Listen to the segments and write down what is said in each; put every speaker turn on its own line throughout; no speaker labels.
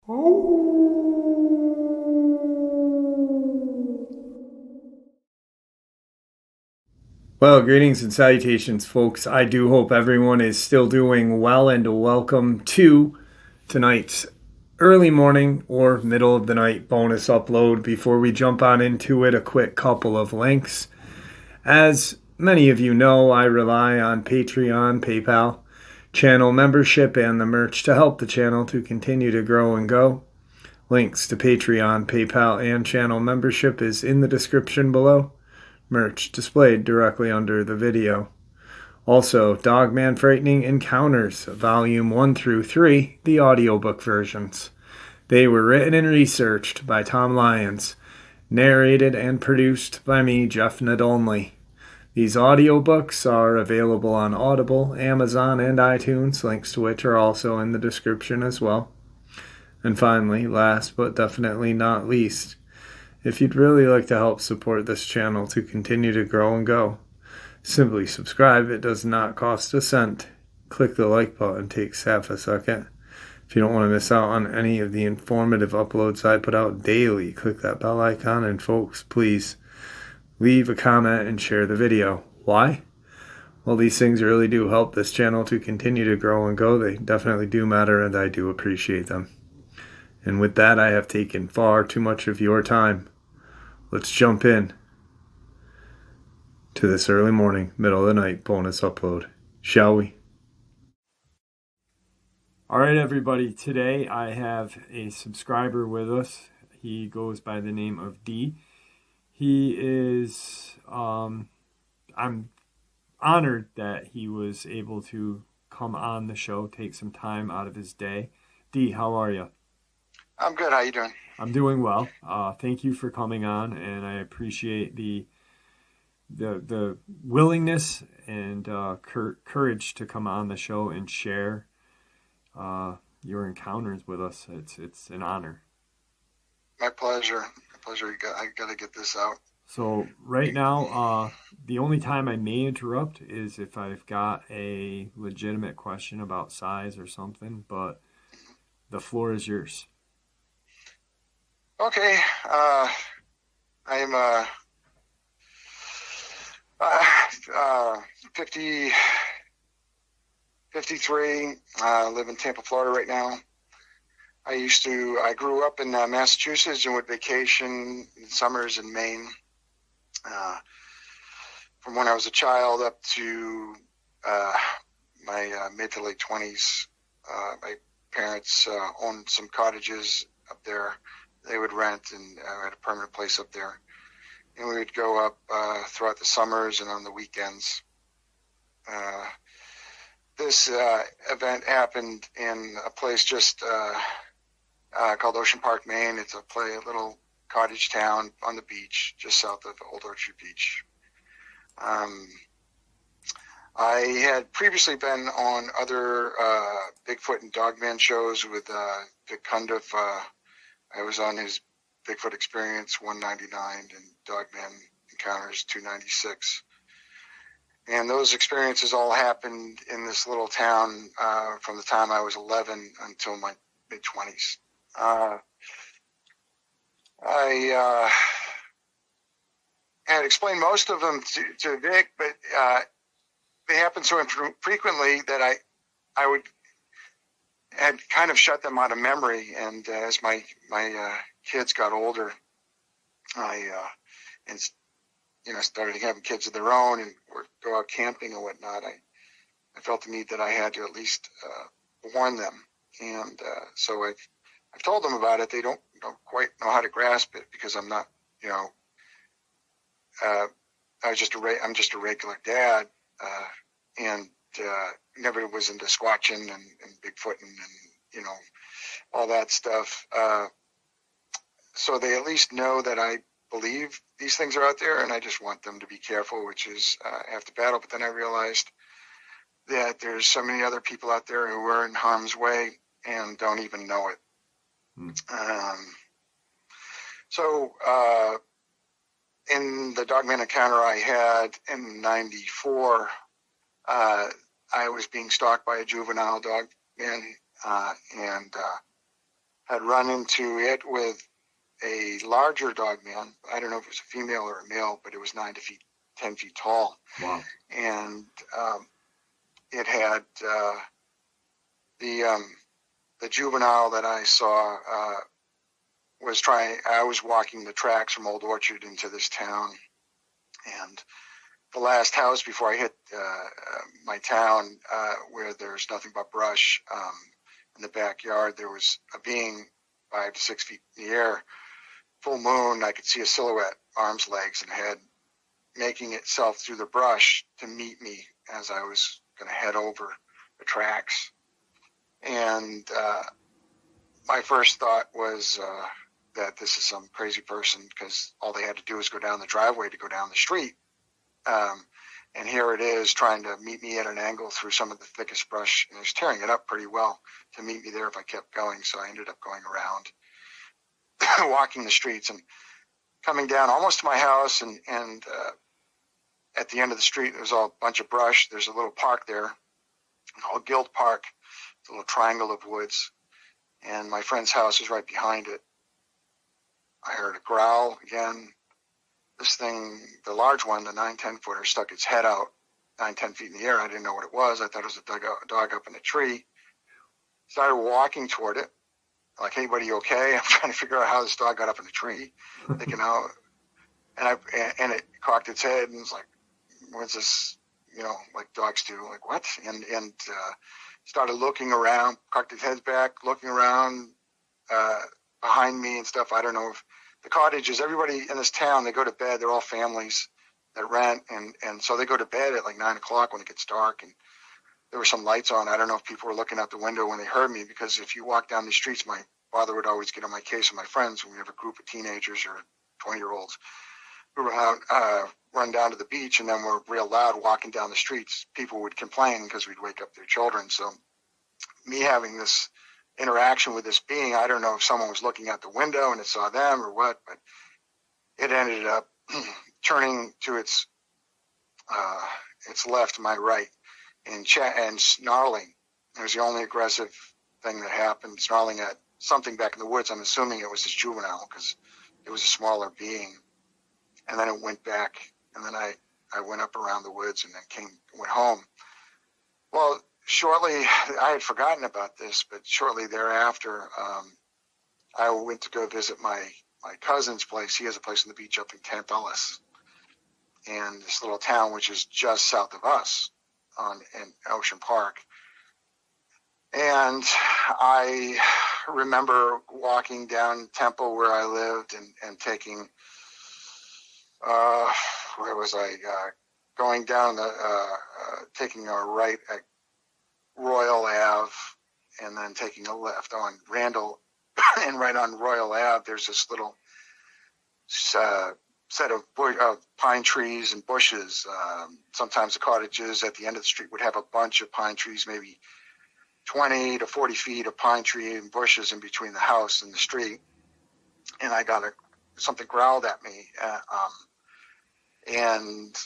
Well, greetings and salutations, folks. I do hope everyone is still doing well, and welcome to tonight's early morning or middle of the night bonus upload. Before we jump on into it, a quick couple of links. As many of you know, I rely on Patreon, PayPal, channel membership, and the merch to help the channel to continue to grow and go. Links to Patreon, PayPal, and channel membership is in the description below. Merch displayed directly under the video. Also, Dogman Frightening Encounters, Volume 1 through 3, the audiobook versions. They were written and researched by Tom Lyons, narrated and produced by me, Jeff Nadolny. These audiobooks are available on Audible, Amazon, and iTunes, links to which are also in the description as well. And finally, last but definitely not least, if you'd really like to help support this channel to continue to grow and go, simply subscribe. It does not cost a cent. Click the like button, takes half a second. If you don't want to miss out on any of the informative uploads I put out daily, click that bell icon, and folks, please leave a comment and share the video. Why? Well, these things really do help this channel to continue to grow and go. They definitely do matter, and I do appreciate them. And with that, I have taken far too much of your time. Let's jump in to this early morning, middle of the night bonus upload, shall we? All right, everybody. Today I have a subscriber with us. He goes by the name of D. He is, I'm honored that he was able to come on the show, take some time out of his day. D, how are you?
I'm good. How you doing?
I'm doing well. Thank you for coming on, and I appreciate the willingness and courage to come on the show and share your encounters with us. It's an honor.
My pleasure. My pleasure. I got to get this out.
So right now, the only time I may interrupt is if I've got a legitimate question about size or something, but the floor is yours.
Okay. I'm 53. Live in Tampa, Florida right now. I grew up in Massachusetts and would vacation in summers in Maine. From when I was a child up to my mid to late 20s, my parents owned some cottages up there. They would rent, and I had a permanent place up there. And we would go up throughout the summers and on the weekends. This event happened in a place just called Ocean Park, Maine. It's a little cottage town on the beach, just south of Old Orchard Beach. I had previously been on other Bigfoot and Dogman shows with Vic Cundiff. I was on his Bigfoot Experience 199 and Dogman Encounters 296. And those experiences all happened in this little town from the time I was 11 until my mid-20s. I had explained most of them to Vic, but they happened so infrequently that I had kind of shut them out of memory. And as my kids got older, I started having kids of their own and would go out camping and whatnot. I felt the need that I had to at least warn them. And so I've told them about it. They don't quite know how to grasp it because I'm not, I'm just a regular dad, and never was into squatching and Bigfooting and all that stuff. So they at least know that I believe these things are out there, and I just want them to be careful, which is half the battle. But then I realized that there's so many other people out there who are in harm's way and don't even know it. So in the Dogman encounter I had in '94, I was being stalked by a juvenile dog man, and had run into it with a larger Dogman. I don't know if it was a female or a male, but it was 10 feet tall.
Wow.
And it had the juvenile that I saw I was walking the tracks from Old Orchard into this town, and the last house before I hit my town, where there's nothing but brush, in the backyard, there was a being 5 to 6 feet in the air, full moon. I could see a silhouette, arms, legs, and head, making itself through the brush to meet me as I was going to head over the tracks. And my first thought was that this is some crazy person, because all they had to do was go down the driveway to go down the street. And here it is trying to meet me at an angle through some of the thickest brush, and it was tearing it up pretty well to meet me there if I kept going. So I ended up going around, walking the streets and coming down almost to my house. And at the end of the street, there was all a bunch of brush. There's a little park there, called Guild Park. It's a little triangle of woods. And my friend's house is right behind it. I heard a growl again. This thing, the large one, the 9-10 footer, stuck its head out 9-10 feet in the air. I didn't know what it was. I thought it was a dog up in a tree. Started walking toward it. Like, hey, buddy, you okay? I'm trying to figure out how this dog got up in a tree. Thinking out, and it cocked its head and was like, what's this? Like dogs do. Like, what? And started looking around, cocked its head back, looking around behind me and stuff. I don't know if the cottages, everybody in this town, they go to bed. They're all families that rent. And so they go to bed at like 9 o'clock when it gets dark. And there were some lights on. I don't know if people were looking out the window when they heard me, because if you walk down the streets, my father would always get on my case with my friends when we have a group of teenagers or 20-year-olds who were out, run down to the beach, and then we're real loud walking down the streets. People would complain because we'd wake up their children. So me having this interaction with this being, I don't know if someone was looking out the window and it saw them or what, but it ended up turning to its left, my right, and snarling. It was the only aggressive thing that happened, snarling at something back in the woods. I'm assuming it was this juvenile, because it was a smaller being. And then it went back, and then I went up around the woods and then went home. Well, shortly, I had forgotten about this, but shortly thereafter, I went to go visit my cousin's place. He has a place on the beach up in Camp Ellis, and this little town which is just south of us in Ocean Park. And I remember walking down Temple where I lived and taking, where was I? Going down taking a right at Royal Ave, and then taking a left on Randall, and right on Royal Ave, there's this little set of pine trees and bushes. Sometimes the cottages at the end of the street would have a bunch of pine trees, maybe 20 to 40 feet of pine tree and bushes in between the house and the street. And I got something growled at me, and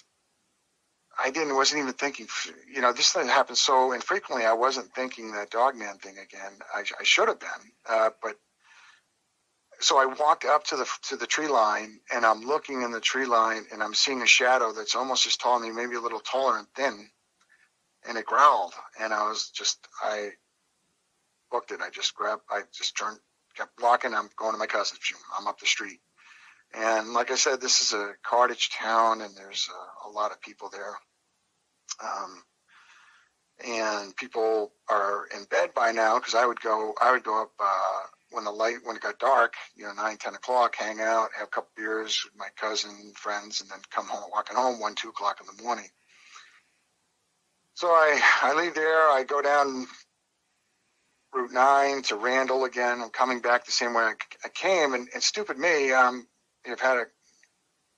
I wasn't even thinking, this thing happens so infrequently. I wasn't thinking that Dogman thing again. I should have been, but so I walked up to the tree line, and I'm looking in the tree line, and I'm seeing a shadow that's almost as tall as me, maybe a little taller and thin, and it growled, and I booked it. I just turned, kept walking. I'm going to my cousin's. I'm up the street. And like I said, this is a cottage town, and there's a lot of people there. And people are in bed by now, because I would go up when it got dark, 9-10 o'clock, hang out, have a couple beers with my cousin, friends, and then come home, walking home 1-2 o'clock in the morning. So I leave there. I go down Route 9 to Randall again. I'm coming back the same way I came, and stupid me, I've had a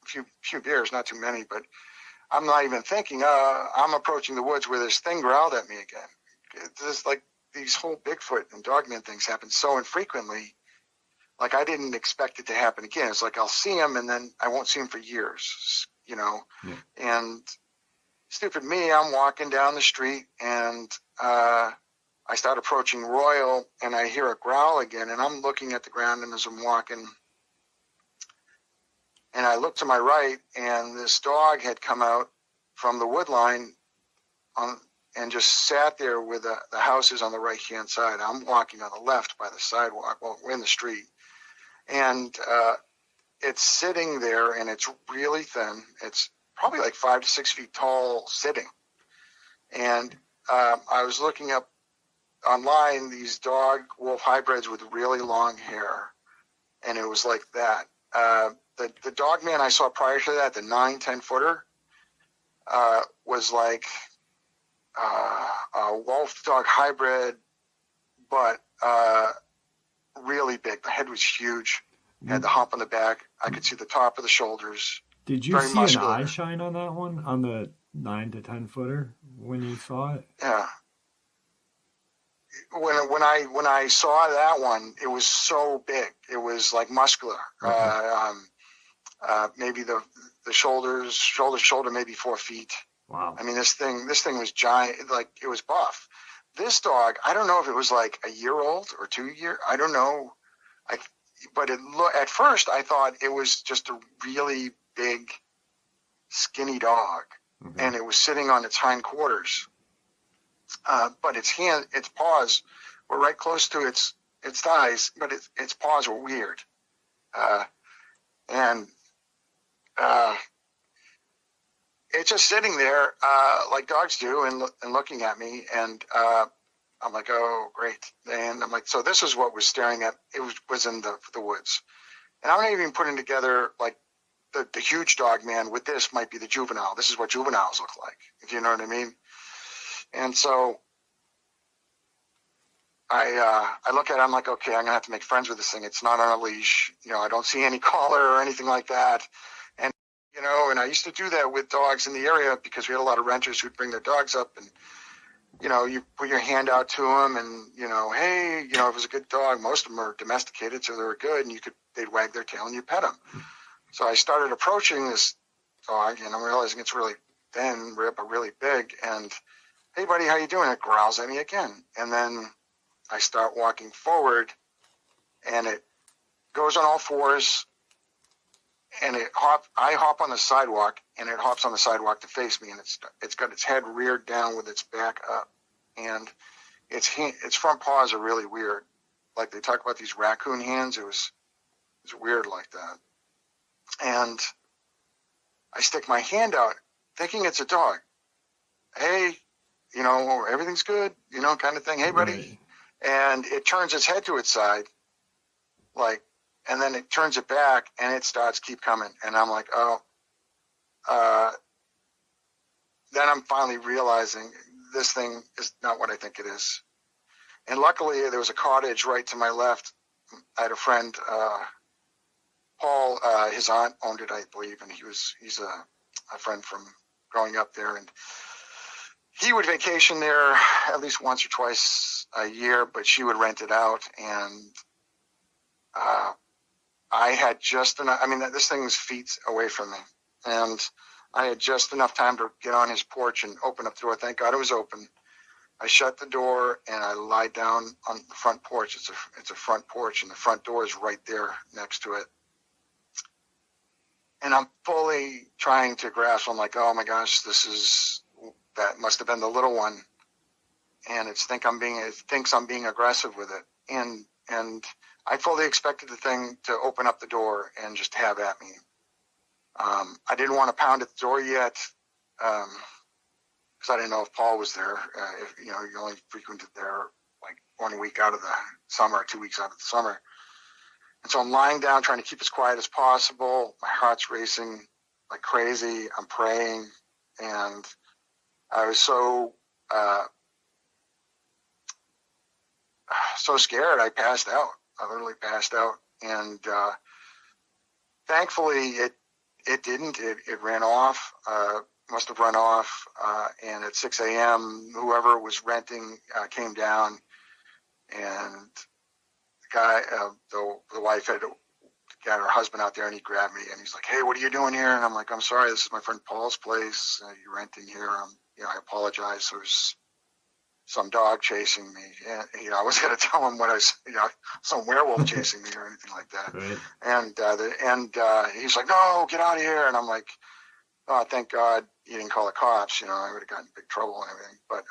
few beers, not too many, but I'm not even thinking, I'm approaching the woods where this thing growled at me again. This, like, these whole Bigfoot and Dogman things happen so infrequently. Like, I didn't expect it to happen again. It's like I'll see him, and then I won't see him for years, Yeah. And stupid me, I'm walking down the street, and I I start approaching Royal, and I hear a growl again, and I'm looking at the ground, and as I'm walking, and I look to my right, and this dog had come out from the wood line and just sat there with the houses on the right-hand side. I'm walking on the left by the sidewalk. Well, we're in the street. And it's sitting there, and it's really thin. It's probably like 5 to 6 feet tall sitting. And I was looking up online these dog-wolf hybrids with really long hair, and it was like that. The Dogman I saw prior to that, the 9-10-footer, was like a wolf dog hybrid, but really big. The head was huge. Had the hump on the back. I could see the top of the shoulders.
Did you
Very
see
muscular.
an eye shine on that one, on the 9 to 10 footer when you saw it?
Yeah. When I saw that one, it was so big. It was like muscular. Okay. Maybe the shoulder maybe 4 feet.
Wow.
I mean, this thing was giant. Like, it was buff. This dog, I don't know if it was like a year old or 2 year. I don't know. But at first I thought it was just a really big, skinny dog, and it was sitting on its hindquarters. But its paws were right close to its thighs, but its paws were weird. It's just sitting there like dogs do and looking at me, and I'm like, oh, great. And I'm like, so this is what was staring at, it was in the woods. And I'm not even putting together like the huge dog man with this might be the juvenile. This is what juveniles look like, if you know what I mean. And so I look at it, I'm like, okay, I'm going to have to make friends with this thing. It's not on a leash. You know, I don't see any collar or anything like that. And, you know, and I used to do that with dogs in the area because we had a lot of renters who'd bring their dogs up, and you know, you put your hand out to them, and you know, hey, you know, if it was a good dog, most of them are domesticated, so they were good, and they'd wag their tail and you pet them. So I started approaching this dog, and I'm realizing it's really thin, but really big. And hey, buddy, how you doing? It growls at me again, and then I start walking forward, and it goes on all fours, and I hop on the sidewalk, and it hops on the sidewalk to face me, and it's got its head reared down with its back up, and its front paws are really weird. Like they talk about these raccoon hands, it was weird like that. And I stick my hand out, thinking it's a dog. Hey, you know, everything's good, you know, kind of thing. Hey, buddy. Right. And it turns its head to its side, like, and then it turns it back, and it starts keep coming. And I'm like, oh. Then I'm finally realizing this thing is not what I think it is. And luckily, there was a cottage right to my left. I had a friend, Paul, his aunt owned it, I believe, and he's a friend from growing up there. And he would vacation there at least once or twice a year, but she would rent it out. And I had just enough, I mean, this thing was feet away from me. And I had just enough time to get on his porch and open up the door. Thank God it was open. I shut the door and I lied down on the front porch. It's a front porch, and the front door is right there next to it. And I'm fully trying to grasp. I'm like, oh my gosh, that must have been the little one. And it thinks I'm being aggressive with it. And I fully expected the thing to open up the door and just have at me. I didn't want to pound at the door yet, because I didn't know if Paul was there. If you know, you only frequented there like 1 week out of the summer, 2 weeks out of the summer. And so I'm lying down trying to keep as quiet as possible. My heart's racing like crazy. I'm praying, and I was so scared I passed out. I literally passed out, and thankfully it didn't. It ran off. Must have run off. And at 6 a.m., whoever was renting came down, and the guy, the wife had got her husband out there, and he grabbed me, and he's like, "Hey, what are you doing here?" And I'm like, "I'm sorry, this is my friend Paul's place. You're renting here. I apologize." So it was some dog chasing me, and I was going to tell him what some werewolf chasing me or anything like that.
Right.
And he's like, "No, get out of here!" And I'm like, "Oh, thank God you didn't call the cops. I would have gotten in big trouble and everything." But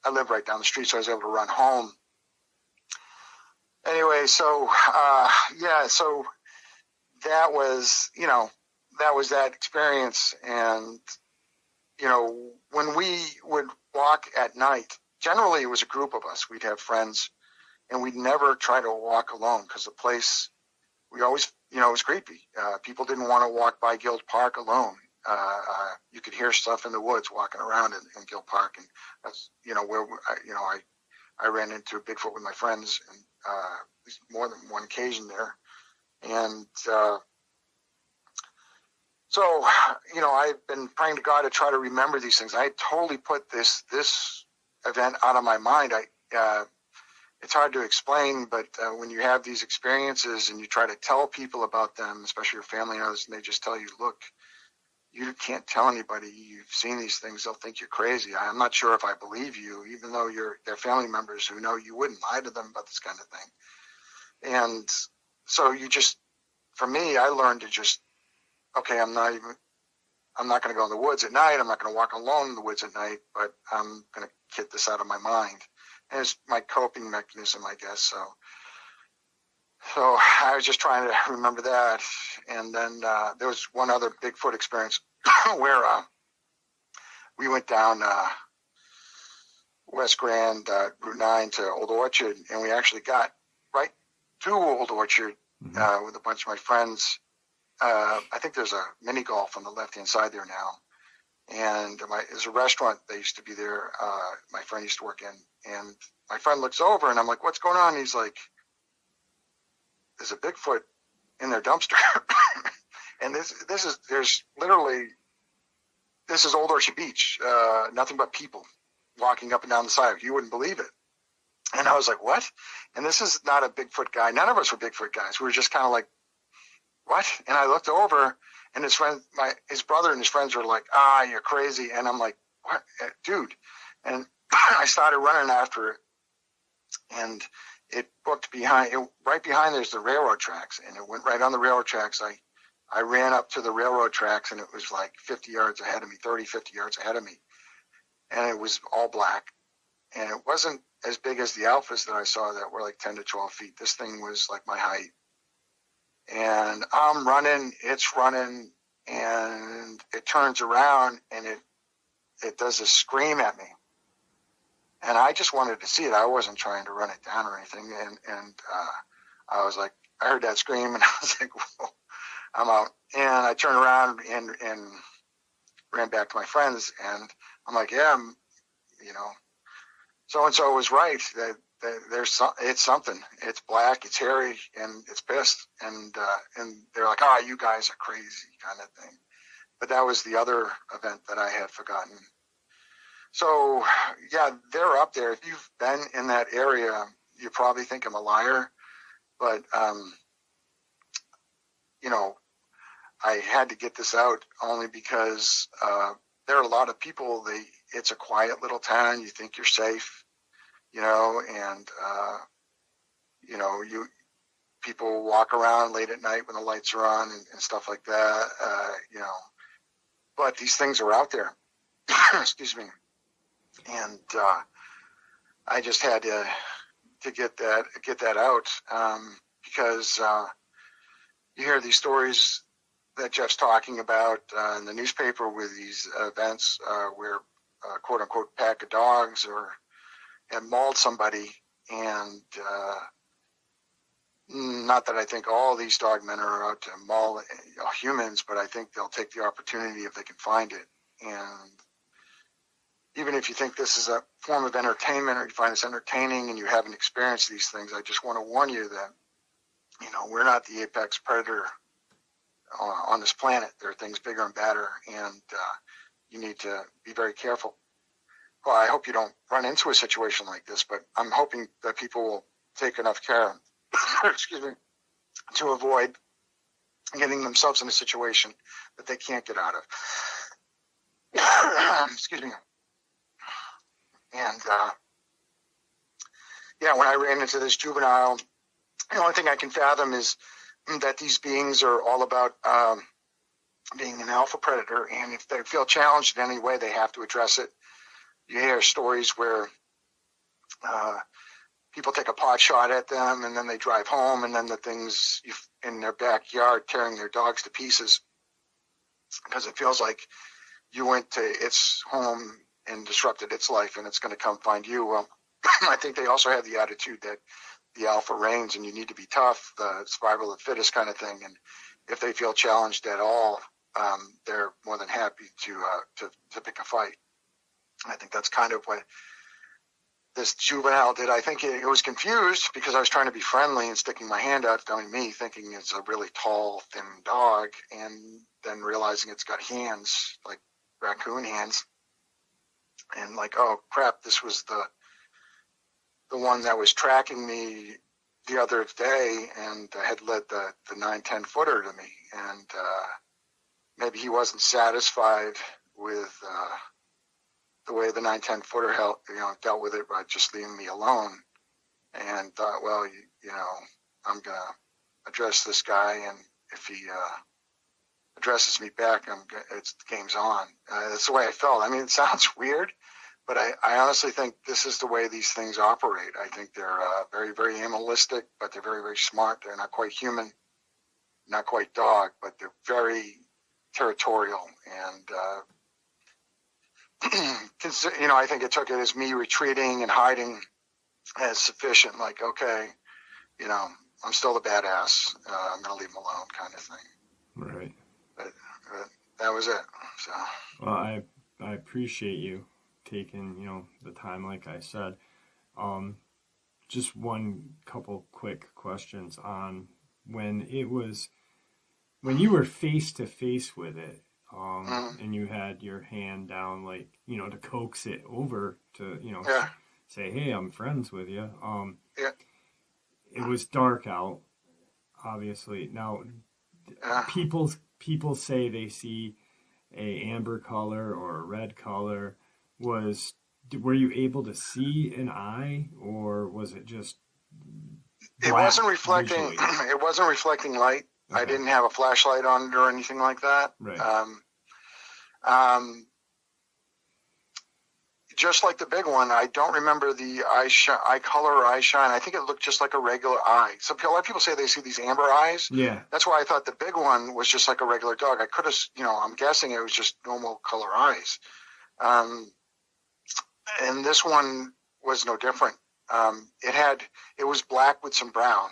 I lived right down the street, so I was able to run home. Anyway, so so that was that experience. And when we would walk at night, generally it was a group of us. We'd have friends, and we'd never try to walk alone, because the place, we always, it was creepy. People didn't want to walk by Guild Park alone. You could hear stuff in the woods walking around in Guild Park, and that's where I ran into a Bigfoot with my friends, and more than one occasion there. And so I've been praying to God to try to remember these things. I totally put this event out of my mind. It's hard to explain, but when you have these experiences and you try to tell people about them, especially your family and others, and they just tell you, "Look, you can't tell anybody you've seen these things. They'll think you're crazy. I'm not sure if I believe you," even though they're family members who know you wouldn't lie to them about this kind of thing. And so for me, I learned to just, okay, I'm not going to go in the woods at night. I'm not going to walk alone in the woods at night, but I'm going to get this out of my mind. And it's my coping mechanism, I guess. So I was just trying to remember that. And then there was one other Bigfoot experience where we went down West Grand, Route 9 to Old Orchard, and we actually got right to Old Orchard with a bunch of my friends. I think there's a mini golf on the left-hand side there now. And there's a restaurant that used to be there. My friend used to work in. And my friend looks over, and I'm like, "What's going on?" And he's like, "There's a Bigfoot in their dumpster." And this is Old Orchard Beach. Nothing but people walking up and down the side. You wouldn't believe it. And I was like, "What?" And this is not a Bigfoot guy. None of us were Bigfoot guys. We were just kind of like, "What?" And I looked over, and his brother and his friends were like, "Ah, you're crazy." And I'm like, "What, dude?" And I started running after it, and it booked right behind there's the railroad tracks, and it went right on the railroad tracks. I ran up to the railroad tracks, and it was like 50 yards ahead of me, 30, 50 yards ahead of me. And it was all black. And it wasn't as big as the alphas that I saw that were like 10 to 12 feet. This thing was like my height. And I'm running, it's running, and it turns around, and it does a scream at me. And I just wanted to see it. I wasn't trying to run it down or anything. And I was like, I heard that scream, and I was like, "Whoa, I'm out." And I turned around and ran back to my friends, and I'm like, "Yeah, so-and-so was right. That it's something. It's black, it's hairy, and it's pissed." And they're like, "Oh, you guys are crazy," kind of thing. But that was the other event that I had forgotten. So, yeah, they're up there. If you've been in that area, you probably think I'm a liar. But, I had to get this out only because there are a lot of people. It's a quiet little town. You think you're safe, and, people walk around late at night when the lights are on and stuff like that, But these things are out there. Excuse me. And I just had to get that out because you hear these stories that Jeff's talking about in the newspaper with these events where quote unquote pack of dogs have mauled somebody, and not that I think all these dogmen are out to maul humans, but I think they'll take the opportunity if they can find it. And even if you think this is a form of entertainment, or you find this entertaining and you haven't experienced these things, I just want to warn you that, we're not the apex predator on this planet. There are things bigger and badder, and you need to be very careful. Well, I hope you don't run into a situation like this, but I'm hoping that people will take enough care, excuse me, to avoid getting themselves in a situation that they can't get out of. Excuse me. And yeah, when I ran into this juvenile, the only thing I can fathom is that these beings are all about being an alpha predator, and if they feel challenged in any way, they have to address it. You hear stories where people take a pot shot at them, and then they drive home, and then the things in their backyard tearing their dogs to pieces because it feels like you went to its home and disrupted its life, and it's going to come find you. Well, I think they also have the attitude that the alpha reigns and you need to be tough, the survival of the fittest kind of thing. And if they feel challenged at all, they're more than happy to pick a fight. I think that's kind of what this juvenile did. I think it was confused because I was trying to be friendly and sticking my hand out, telling me, thinking it's a really tall, thin dog, and then realizing it's got hands, like raccoon hands. And like, oh crap, this was the one that was tracking me the other day and had led the 9-10 footer to me. And maybe he wasn't satisfied with the way the 9-10 footer dealt with it by just leaving me alone, and thought, well, I'm going to address this guy, and if he addresses me back, the game's on. That's the way I felt. I mean, it sounds weird, but I honestly think this is the way these things operate. I think they're very, very animalistic, but they're very, very smart. They're not quite human, not quite dog, but they're very territorial. And, I think it took it as me retreating and hiding as sufficient, like, okay, I'm still the badass. I'm going to leave him alone kind of thing.
Right.
But that was it. So.
Well, I appreciate you taking, the time, like I said. Just one couple quick questions on when you were face to face with it, and you had your hand down, like, to coax it over to, say, hey, I'm friends with you. It was dark out, obviously. Now, people say they see a amber color or a red color. Were you able to see an eye, or was it just black?
It wasn't reflecting.
Visually?
It wasn't reflecting light. Okay. I didn't have a flashlight on it or anything like that.
Right.
Just like the big one, I don't remember the eye color or eye shine. I think it looked just like a regular eye. A lot of people say they see these amber eyes.
Yeah.
That's why I thought the big one was just like a regular dog. I could have, I'm guessing it was just normal color eyes. And this one was no different. It was black with some brown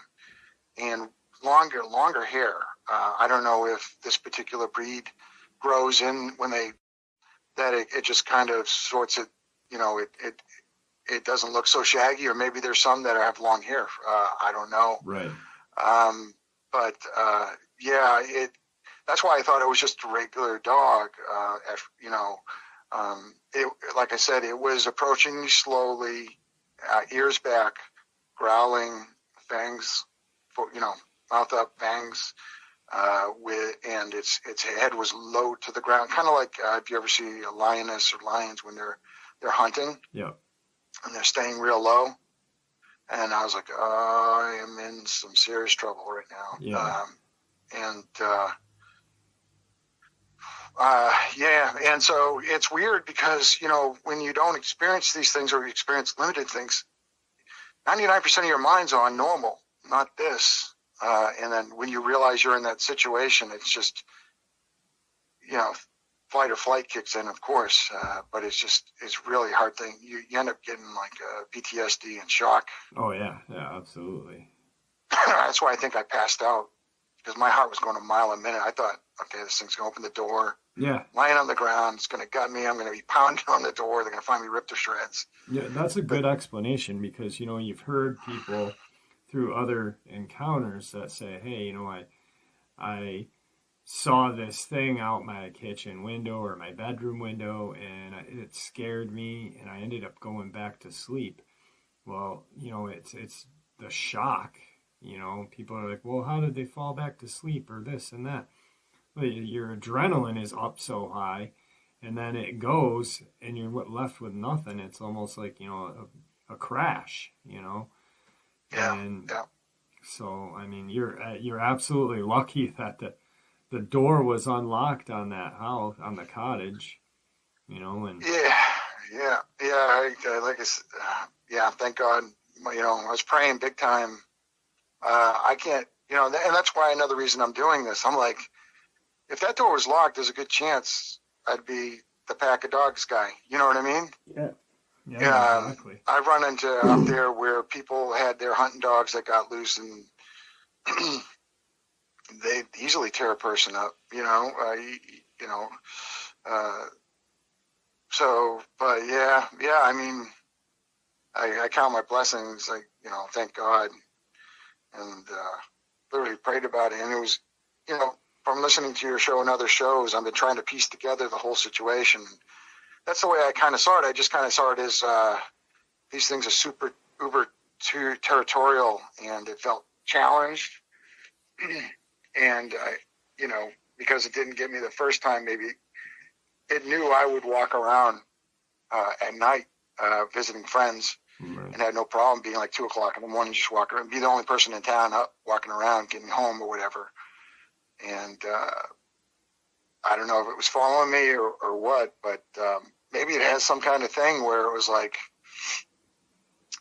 and longer hair. I don't know if this particular breed grows in it just kind of sorts it. It doesn't look so shaggy, or maybe there's some that have long hair. I don't know.
Right.
But that's why I thought it was just a regular dog. Like I said, it was approaching me slowly, ears back, growling, fangs, mouth up, fangs, and its head was low to the ground, kind of like if you ever see a lioness or lions when they're hunting.
Yeah.
And they're staying real low. And I was like, I am in some serious trouble right now.
Yeah.
And so it's weird because, when you don't experience these things or you experience limited things, 99% of your mind's on normal, not this. And then when you realize you're in that situation, it's just, fight or flight kicks in, of course. But it's really a hard thing. You end up getting like PTSD and shock.
Oh, yeah. Yeah, absolutely.
That's why I think I passed out, because my heart was going a mile a minute. I thought, okay, this thing's going to open the door.
Yeah.
Lying on the ground, it's going to gut me. I'm going to be pounding on the door. They're going to find me ripped to shreds.
Yeah, that's a good explanation, because, you've heard people through other encounters that say, hey, I saw this thing out my kitchen window or my bedroom window, and it scared me, and I ended up going back to sleep. Well, it's the shock. People are like, well, how did they fall back to sleep, or this and that? Well, your adrenaline is up so high, and then it goes, and you're left with nothing. It's almost like, a crash,
Yeah.
And
Yeah.
so, I mean, you're absolutely lucky that the door was unlocked on that house, on the cottage, and
Yeah. Yeah. Yeah. Like I said, yeah, thank God. I was praying big time. I can't, and that's why another reason I'm doing this. I'm like, if that door was locked, there's a good chance I'd be the pack of dogs guy. You know what I mean?
yeah, yeah, exactly.
I've run into out there where people had their hunting dogs that got loose, and they easily tear a person up. So, but yeah. I mean, I count my blessings. Like, thank God, and literally prayed about it. And it was, from listening to your show and other shows, I've been trying to piece together the whole situation. That's the way I kind of saw it. I just kind of saw it as these things are super uber territorial, and it felt challenged. And because it didn't get me the first time, maybe it knew I would walk around at night visiting friends,
Right.
and had no problem being like 2:00 in the morning, just walk around, be the only person in town up walking around, getting home or whatever. And I don't know if it was following me or what, but maybe it has some kind of thing where it was like,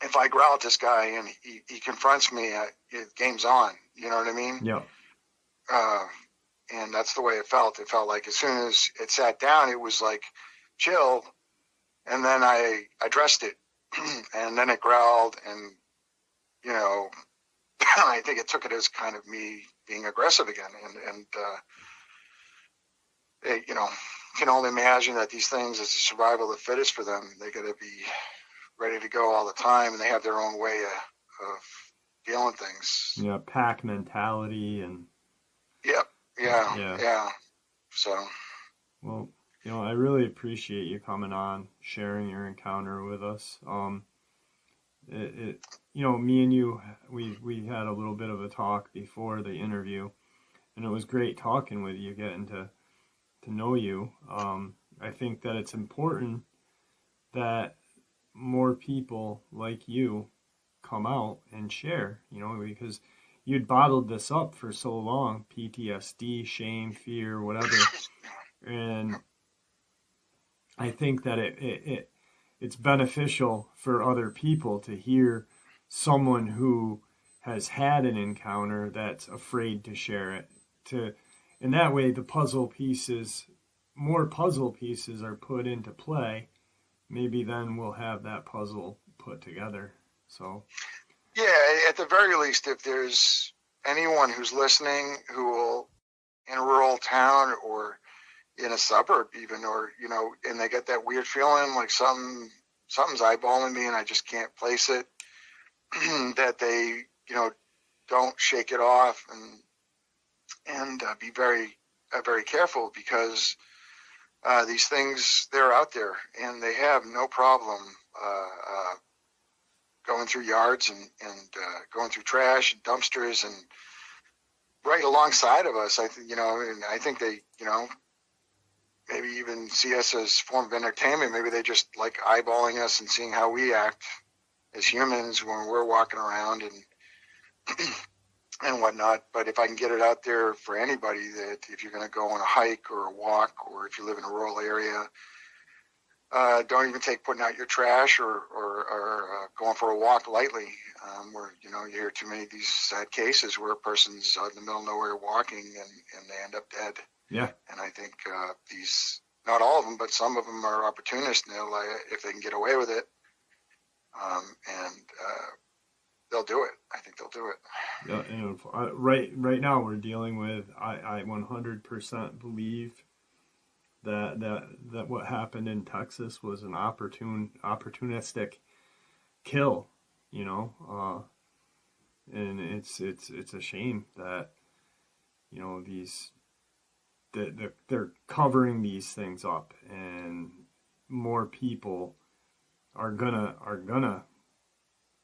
if I growl at this guy and he confronts me, game's on. You know what I mean?
Yeah.
And that's the way it felt. It felt like as soon as it sat down, it was like chill. And then I addressed it, and then it growled, and I think it took it as kind of me being aggressive again, and can only imagine that these things, it's a survival of the fittest for them. They got to be ready to go all the time, and they have their own way of dealing things.
Yeah, pack mentality and.
Yep. Yeah. So.
Well, I really appreciate you coming on, sharing your encounter with us. Me and you, we had a little bit of a talk before the interview, and it was great talking with you, getting to know you. I think that it's important that more people like you come out and share, because you'd bottled this up for so long, PTSD, shame, fear, whatever. And I think that it's beneficial for other people to hear someone who has had an encounter that's afraid to share it. And that way more puzzle pieces are put into play. Maybe then we'll have that puzzle put together. So.
Yeah, at the very least, if there's anyone who's listening who will, in a rural town or in a suburb even, or, and they get that weird feeling like something's eyeballing me and I just can't place it, that they, don't shake it off and be very, very careful, because these things, they're out there and they have no problem going through yards and going through trash and dumpsters and right alongside of us. And I think they, maybe even see us as a form of entertainment. Maybe they just like eyeballing us and seeing how we act as humans when we're walking around and whatnot. But if I can get it out there for anybody, that if you're going to go on a hike or a walk, or if you live in a rural area, don't even take putting out your trash or going for a walk lightly. Where you hear too many of these sad cases where a person's out in the middle of nowhere walking and they end up dead.
Yeah.
And I think these, not all of them, but some of them are opportunists, and they'll, if they can get away with it, and they'll do it. I think they'll do it.
Yeah, right now we're dealing with. I 100% believe that what happened in Texas was an opportunistic kill, and it's a shame that they're covering these things up, and more people are gonna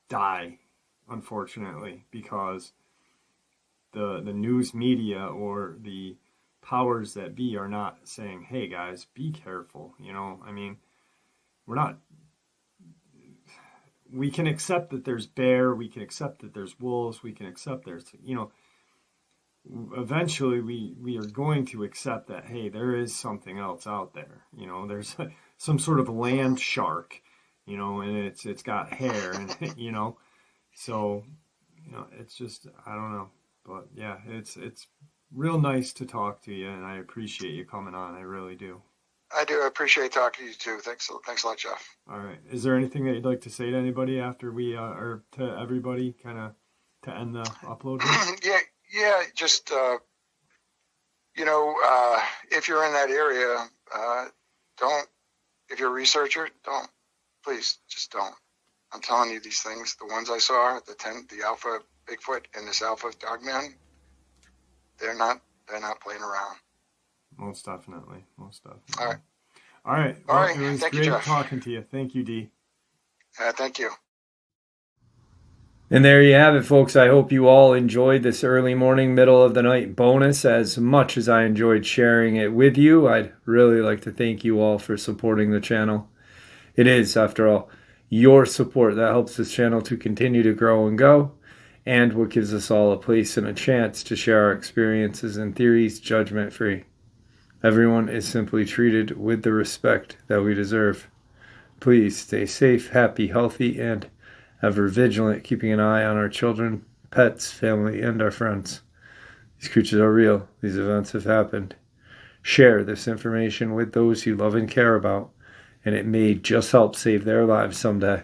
die, unfortunately, because the news media or the powers that be are not saying, hey guys, be careful. I mean, we're we can accept that there's bear, we can accept that there's wolves, we can accept there's, eventually we are going to accept that, hey, there is something else out there. There's some sort of land shark, and it's got hair, and so it's just, I don't know. But yeah, it's real nice to talk to you, and I appreciate you coming on. I really do.
I do appreciate talking to you too. Thanks a lot, Jeff.
All right. Is there anything that you'd like to say to anybody after we, or to everybody, kind of to end the upload?
Yeah. Just if you're in that area, don't. If you're a researcher, don't. Please, just don't. I'm telling you, these things, the ones I saw, the alpha Bigfoot and this alpha Dogman, they're not playing around.
Most definitely.
All right.
All right.
All right.
It was
Thank
great
you, Jeff.
talking to you. Thank you, D.
Thank you.
And there you have it, folks. I hope you all enjoyed this early morning, middle of the night bonus as much as I enjoyed sharing it with you. I'd really like to thank you all for supporting the channel. It is, after all, your support that helps this channel to continue to grow and go, and what gives us all a place and a chance to share our experiences and theories judgment-free. Everyone is simply treated with the respect that we deserve. Please stay safe, happy, healthy, and ever vigilant, keeping an eye on our children, pets, family, and our friends. These creatures are real. These events have happened. Share this information with those you love and care about, and it may just help save their lives someday.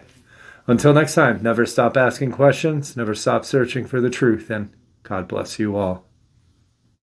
Until next time, never stop asking questions, never stop searching for the truth, and God bless you all.